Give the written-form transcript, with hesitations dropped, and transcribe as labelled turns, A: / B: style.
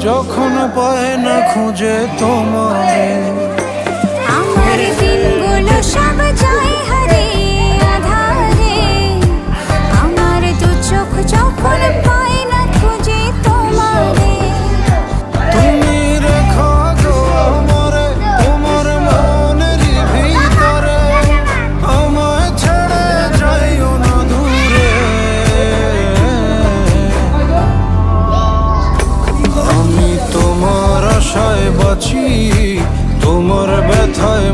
A: যখন পায় না খুঁজে তোমারে।
B: আমার দিনগুলো সব যায় হারিয়ে আধারে, আমার দু চোখ যখন পায় না খুঁজে তোমারে।
A: তুমি রেখো গো আমারে তোমার মনের ভিতরে, আমায় ছেড়ে যাইও না দূরে। আমি তোমার আশায় বাঁচি, তোমার ব্যথায়